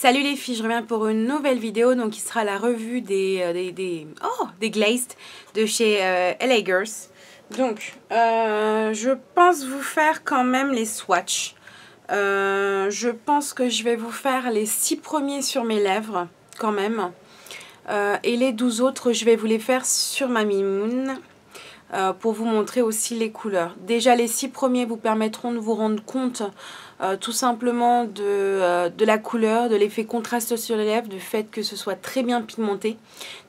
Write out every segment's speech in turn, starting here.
Salut les filles, je reviens pour une nouvelle vidéo donc qui sera la revue des glazed de chez LA Girls. Donc je pense vous faire quand même les swatchs. Je pense que je vais vous faire les 6 premiers sur mes lèvres quand même. Et les 12 autres je vais vous les faire sur ma mimoune. Pour vous montrer aussi les couleurs. Déjà les 6 premiers vous permettront de vous rendre compte tout simplement de la couleur, de l'effet contraste sur les lèvres, du fait que ce soit très bien pigmenté.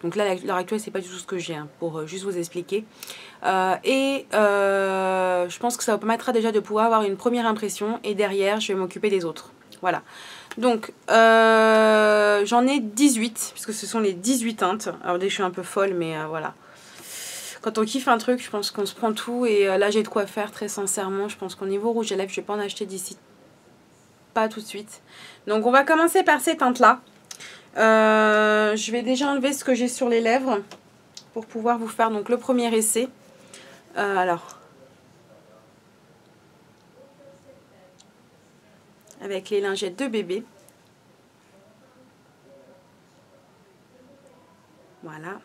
Donc là à l'heure actuelle c'est pas du tout ce que j'ai, hein, pour juste vous expliquer. Je pense que ça vous permettra déjà de pouvoir avoir une première impression et derrière je vais m'occuper des autres. Voilà. Donc j'en ai 18 puisque ce sont les 18 teintes. Alors déjà je suis un peu folle mais voilà. Quand on kiffe un truc, je pense qu'on se prend tout. Et là, j'ai de quoi faire, très sincèrement. Je pense qu'au niveau rouge à lèvres, je vais pas en acheter d'ici. Pas tout de suite. Donc, on va commencer par ces teintes-là. Je vais déjà enlever ce que j'ai sur les lèvres pour pouvoir vous faire donc le premier essai. Alors, avec les lingettes de bébé. Voilà.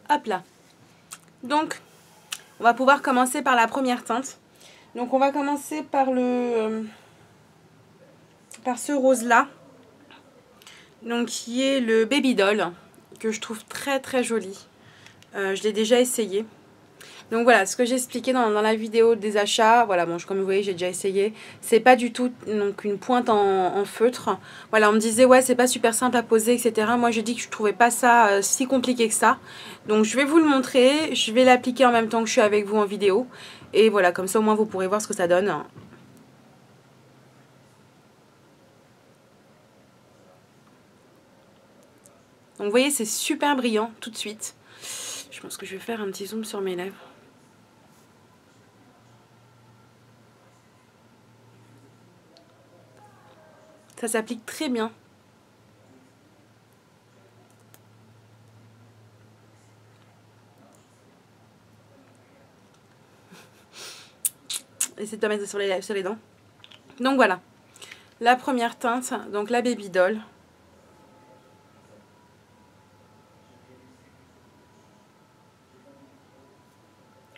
Hop là. Donc, on va pouvoir commencer par la première teinte. Donc, on va commencer par par ce rose-là. Donc, qui est le Baby Doll, que je trouve très très joli. Je l'ai déjà essayé. Donc voilà, ce que j'ai expliqué dans la vidéo des achats, voilà, bon, comme vous voyez, j'ai déjà essayé. C'est pas du tout donc une pointe en feutre. Voilà, on me disait, ouais, c'est pas super simple à poser, etc. Moi, j'ai dit que je trouvais pas ça si compliqué que ça. Donc, je vais vous le montrer. Je vais l'appliquer en même temps que je suis avec vous en vidéo. Et voilà, comme ça, au moins, vous pourrez voir ce que ça donne. Donc, vous voyez, c'est super brillant tout de suite. Je pense que je vais faire un petit zoom sur mes lèvres. Ça s'applique très bien. Essayez de te mettre sur les dents. Donc voilà. La première teinte, donc la Baby Doll.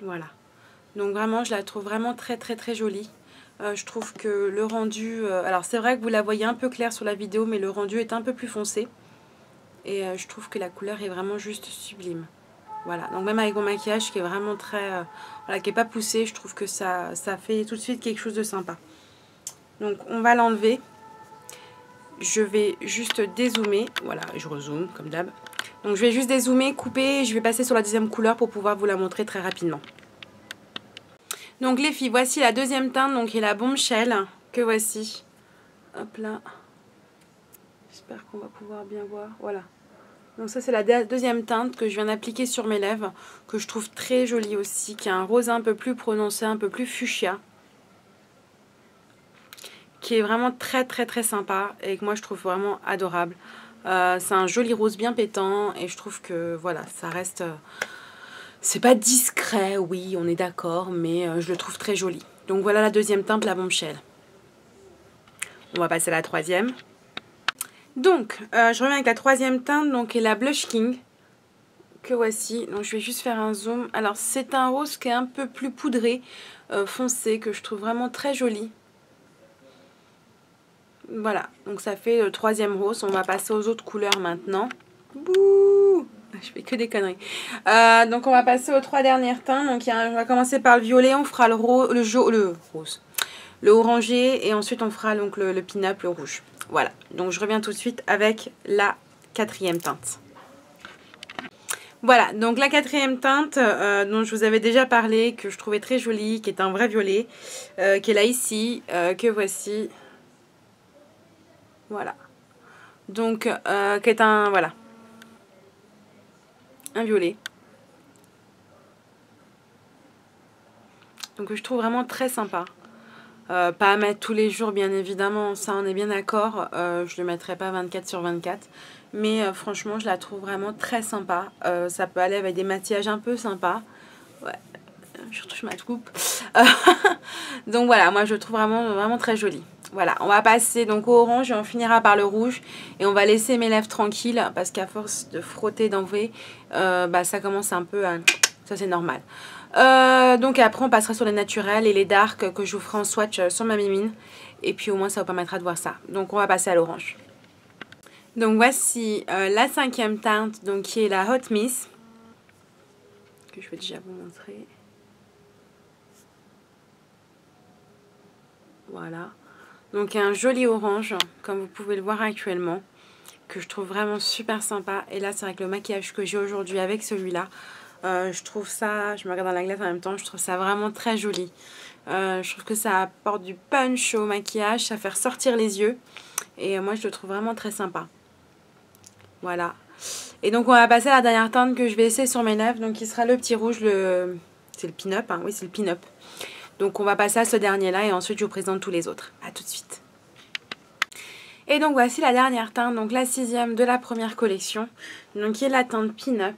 Voilà. Donc vraiment, je la trouve vraiment très très très jolie. Je trouve que le rendu... alors c'est vrai que vous la voyez un peu claire sur la vidéo, mais le rendu est un peu plus foncé. Et je trouve que la couleur est vraiment juste sublime. Voilà, donc même avec mon maquillage qui est vraiment très... voilà, qui n'est pas poussé, je trouve que ça fait tout de suite quelque chose de sympa. Donc on va l'enlever. Je vais juste dézoomer. Voilà, je rezoome comme d'hab. Donc je vais juste dézoomer, couper, et je vais passer sur la deuxième couleur pour pouvoir vous la montrer très rapidement. Donc les filles, voici la deuxième teinte, donc qui est la Bombshell, que voici. Hop là. J'espère qu'on va pouvoir bien voir. Voilà. Donc ça c'est la deuxième teinte que je viens d'appliquer sur mes lèvres, que je trouve très jolie aussi, qui a un rose un peu plus prononcé, un peu plus fuchsia. Qui est vraiment très très très sympa et que moi je trouve vraiment adorable. C'est un joli rose bien pétant et je trouve que voilà, ça reste... c'est pas discret, oui, on est d'accord, mais je le trouve très joli. Donc voilà la deuxième teinte, la Bombshell. On va passer à la troisième. Donc, je reviens avec la troisième teinte, donc qui est la Blush King. Que voici. Donc je vais juste faire un zoom. Alors c'est un rose qui est un peu plus poudré, foncé, que je trouve vraiment très joli. Voilà, donc ça fait le troisième rose. On va passer aux autres couleurs maintenant. Bouh, je fais que des conneries. Donc on va passer aux trois dernières teintes. Donc on va commencer par le violet, on fera le rose, le orangé et ensuite on fera donc le pin-up, le rouge. Voilà, donc je reviens tout de suite avec la quatrième teinte. Voilà, donc la quatrième teinte dont je vous avais déjà parlé, que je trouvais très jolie, qui est un vrai violet, qui est là ici, que voici. Voilà. Donc, qui est un, voilà, un violet. Donc, je trouve vraiment très sympa. Pas à mettre tous les jours, bien évidemment, ça on est bien d'accord. Je ne le mettrai pas 24/24. Mais franchement, je la trouve vraiment très sympa. Ça peut aller avec des maquillages un peu sympas. Ouais, je retouche ma coupe. Donc voilà, moi je le trouve vraiment très joli. Voilà, on va passer donc au orange et on finira par le rouge. Et on va laisser mes lèvres tranquilles parce qu'à force de frotter, d'enlever, ça commence un peu à... Ça c'est normal. Donc après on passera sur les naturels et les darks que je vous ferai en swatch sur ma mimine. Et puis au moins ça vous permettra de voir ça. Donc on va passer à l'orange. Donc voici la 5e teinte, donc qui est la Hot Miss. Que je vais déjà vous montrer. Voilà. Donc un joli orange, comme vous pouvez le voir actuellement, que je trouve vraiment super sympa. Et là c'est avec le maquillage que j'ai aujourd'hui avec celui-là. Je trouve ça, je me regarde dans la glace en même temps, je trouve ça vraiment très joli. Je trouve que ça apporte du punch au maquillage, ça fait ressortir les yeux. Et moi je le trouve vraiment très sympa. Voilà. Et donc on va passer à la dernière teinte que je vais essayer sur mes lèvres. Donc qui sera le petit rouge, c'est le pin-up, hein, oui c'est le pin-up. Donc on va passer à ce dernier là et ensuite je vous présente tous les autres. A tout de suite. Et donc voici la dernière teinte, donc la 6e de la première collection. Donc qui est la teinte pin-up.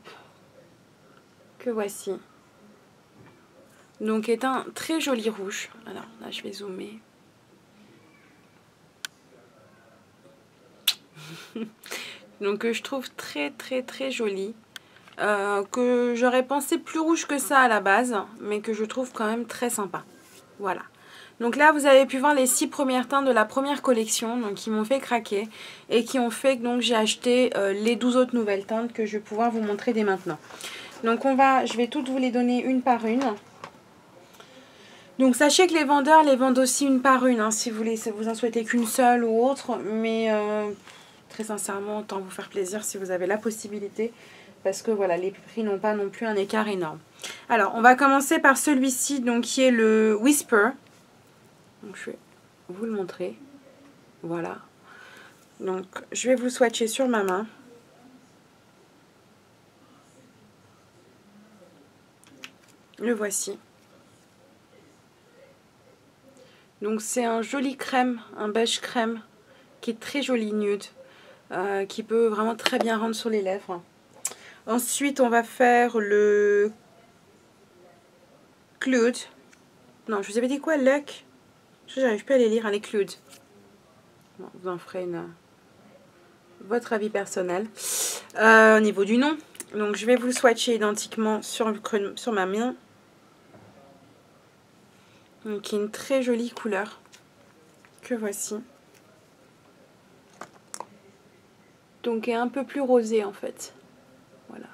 Que voici. Donc est un très joli rouge. Alors là je vais zoomer. Donc je trouve très joli. Que j'aurais pensé plus rouge que ça à la base, mais que je trouve quand même très sympa. Voilà. Donc là vous avez pu voir les 6 premières teintes de la première collection, donc qui m'ont fait craquer et qui ont fait que donc j'ai acheté les 12 autres nouvelles teintes que je vais pouvoir vous montrer dès maintenant. Donc je vais toutes vous les donner une par une. Donc sachez que les vendeurs les vendent aussi une par une, hein, si vous en souhaitez qu'une seule ou autre, mais très sincèrement autant vous faire plaisir si vous avez la possibilité, parce que voilà, les prix n'ont pas non plus un écart énorme. Alors on va commencer par celui-ci, donc qui est le Whisper. Donc je vais vous le montrer, voilà. Donc je vais vous swatcher sur ma main. Le voici. Donc c'est un joli crème, un beige crème, qui est très joli nude, qui peut vraiment très bien rendre sur les lèvres. Ensuite on va faire le Cloud. Non, je vous avais dit quoi, Luck? J'arrive pas à les lire, hein, les Cloud. Bon, vous en ferez votre avis personnel. Au niveau du nom, donc je vais vous le swatcher identiquement sur ma main. Donc une très jolie couleur que voici. Donc est un peu plus rosé en fait. Voilà.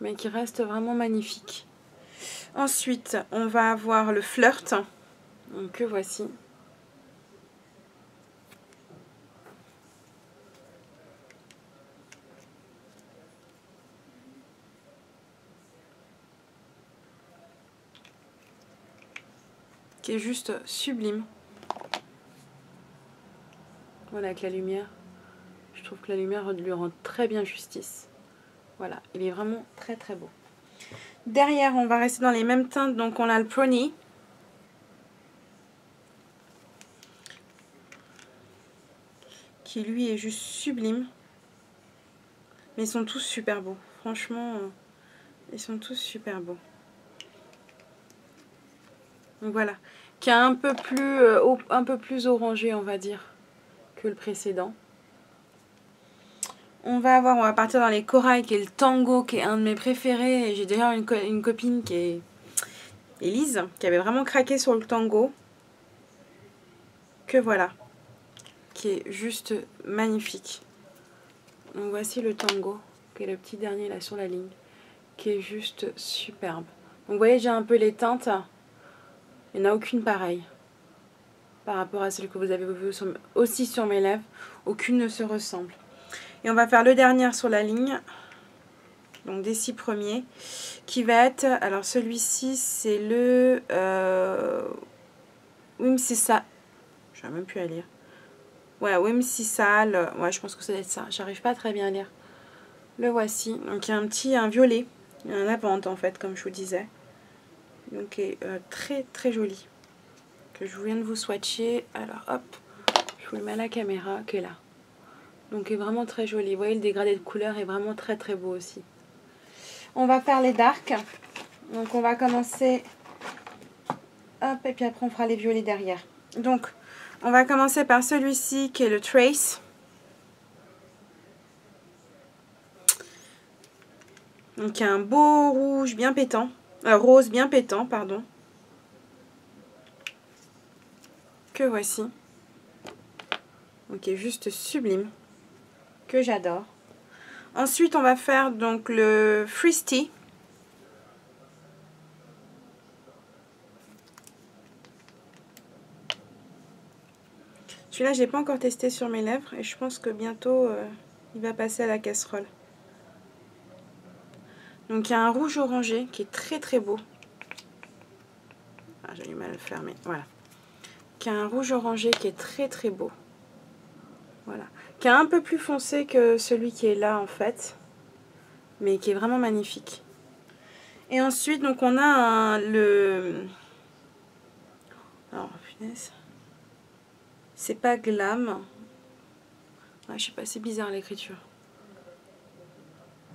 Mais qui reste vraiment magnifique. Ensuite, on va avoir le Flirt. Donc que voici. Qui est juste sublime. Voilà, avec la lumière. Je trouve que la lumière lui rend très bien justice. Voilà, il est vraiment très beau. Derrière, on va rester dans les mêmes teintes. Donc on a le Prony. Qui lui est juste sublime. Mais ils sont tous super beaux. Franchement, ils sont tous super beaux. Donc voilà, qui est un peu plus orangé, on va dire, que le précédent. On va partir dans les corails, qui est le Tango, qui est un de mes préférés. J'ai d'ailleurs une copine qui est Elise, qui avait vraiment craqué sur le Tango. Que voilà, qui est juste magnifique. Donc voici le Tango, qui est le petit dernier là sur la ligne, qui est juste superbe. Donc vous voyez, j'ai un peu les teintes. Il n'y en a aucune pareille par rapport à celle que vous avez vue aussi sur mes lèvres. Aucune ne se ressemble. Et on va faire le dernier sur la ligne. Donc des 6 premiers. Qui va être... Alors celui-ci c'est le... Whimsicale. Je n'arrive même plus à lire. Ouais, Whimsicale. Ouais, je pense que ça doit être ça. J'arrive pas très bien à lire. Le voici. Donc il y a un violet. Il y a un lavande en fait, comme je vous disais. Donc très joli. que je viens de vous swatcher. Alors hop, je vous le mets à la caméra qui est là. Donc est vraiment très joli. Vous voyez, le dégradé de couleur est vraiment très très beau aussi. On va faire les darks. Donc on va commencer. Hop, et puis après on fera les violets derrière. Donc on va commencer par celui-ci qui est le Trace. Donc il y a un beau rouge bien pétant. Rose bien pétant, pardon. Que voici. Donc il est juste sublime. Que j'adore. Ensuite on va faire donc le Fristy. Celui-là, je n'ai pas encore testé sur mes lèvres et je pense que bientôt, il va passer à la casserole. Donc, il y a un rouge orangé qui est très très beau. Ah, j'ai du mal à le fermer. Voilà. Qui a un rouge orangé qui est très très beau. Voilà. Qui est un peu plus foncé que celui qui est là en fait. Mais qui est vraiment magnifique. Et ensuite, donc, on a le... Alors, punaise. C'est pas Glam. Ah, je sais pas, c'est bizarre l'écriture.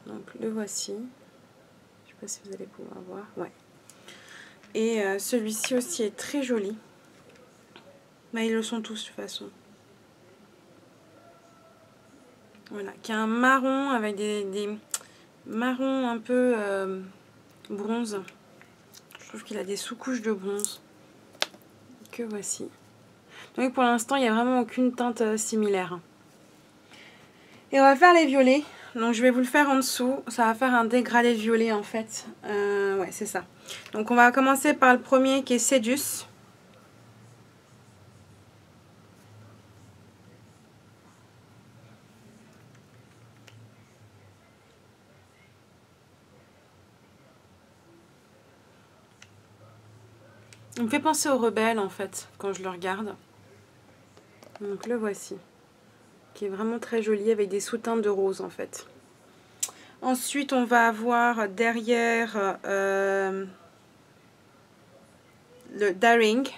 Donc le voici. Je sais pas si vous allez pouvoir voir. Ouais. Et celui-ci aussi est très joli. Bah, ils le sont tous de toute façon. Voilà. Qui a un marron avec des marrons un peu bronze. Je trouve qu'il a des sous-couches de bronze. Que voici. Donc pour l'instant, il n'y a vraiment aucune teinte similaire. Et on va faire les violets. Donc je vais vous le faire en dessous. Ça va faire un dégradé de violet en fait. Ouais, c'est ça. Donc on va commencer par le premier qui est Seduce. Il me fait penser au Rebelle en fait quand je le regarde. Donc le voici. Qui est vraiment très joli avec des sous-teintes de rose en fait. Ensuite on va avoir derrière le Daring.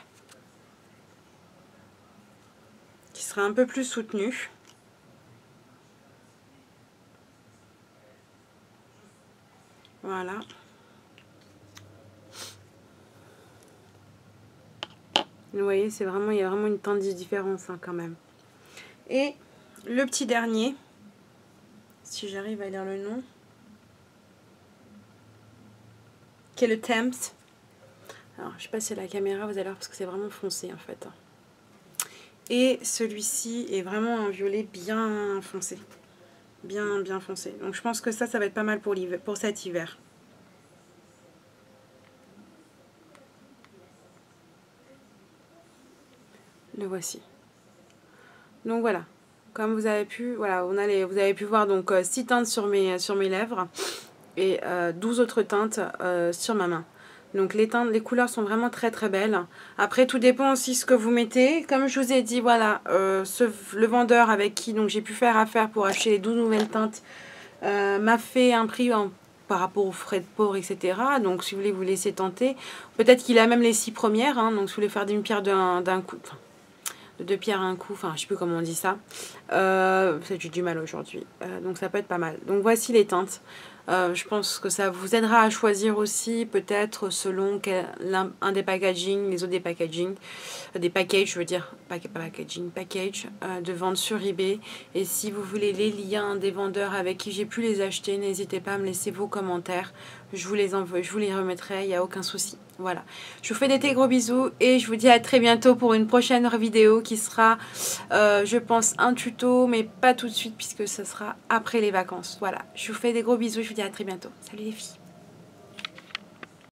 Qui sera un peu plus soutenu. Voilà. Vous voyez, c'est vraiment, il y a vraiment une teinte de différence hein, quand même. Et le petit dernier, si j'arrive à lire le nom, qui est le Temps. Alors, je sais pas si la caméra vous allez voir parce que c'est vraiment foncé en fait. Et celui-ci est vraiment un violet bien foncé. Bien foncé. Donc je pense que ça va être pas mal pour cet hiver. Le voici. Donc voilà, comme vous avez pu, voilà, vous avez pu voir donc 6 teintes sur mes lèvres et 12 autres teintes sur ma main. Donc les couleurs sont vraiment très très belles. Après tout dépend aussi ce que vous mettez. Comme je vous ai dit, voilà, le vendeur avec qui donc j'ai pu faire affaire pour acheter les 12 nouvelles teintes m'a fait un prix par rapport aux frais de port, etc. Donc si vous voulez vous laisser tenter, peut-être qu'il a même les 6 premières, hein, donc si vous voulez faire d'une pierre d'un coup, enfin, de 2 pierres un coup, enfin je sais plus comment on dit ça. J'ai du mal aujourd'hui, donc ça peut être pas mal. Donc voici les teintes. Je pense que ça vous aidera à choisir aussi, peut-être selon un des packaging, les autres des packaging, des packages, je veux dire, package de vente sur eBay. Et si vous voulez les liens des vendeurs avec qui j'ai pu les acheter, n'hésitez pas à me laisser vos commentaires. Je vous les envoie, je vous les remettrai, il n'y a aucun souci. Voilà, je vous fais des gros bisous et je vous dis à très bientôt pour une prochaine vidéo qui sera, je pense, un tuto, mais pas tout de suite puisque ce sera après les vacances. Voilà, je vous fais des gros bisous, je vous dis à très bientôt. Salut les filles.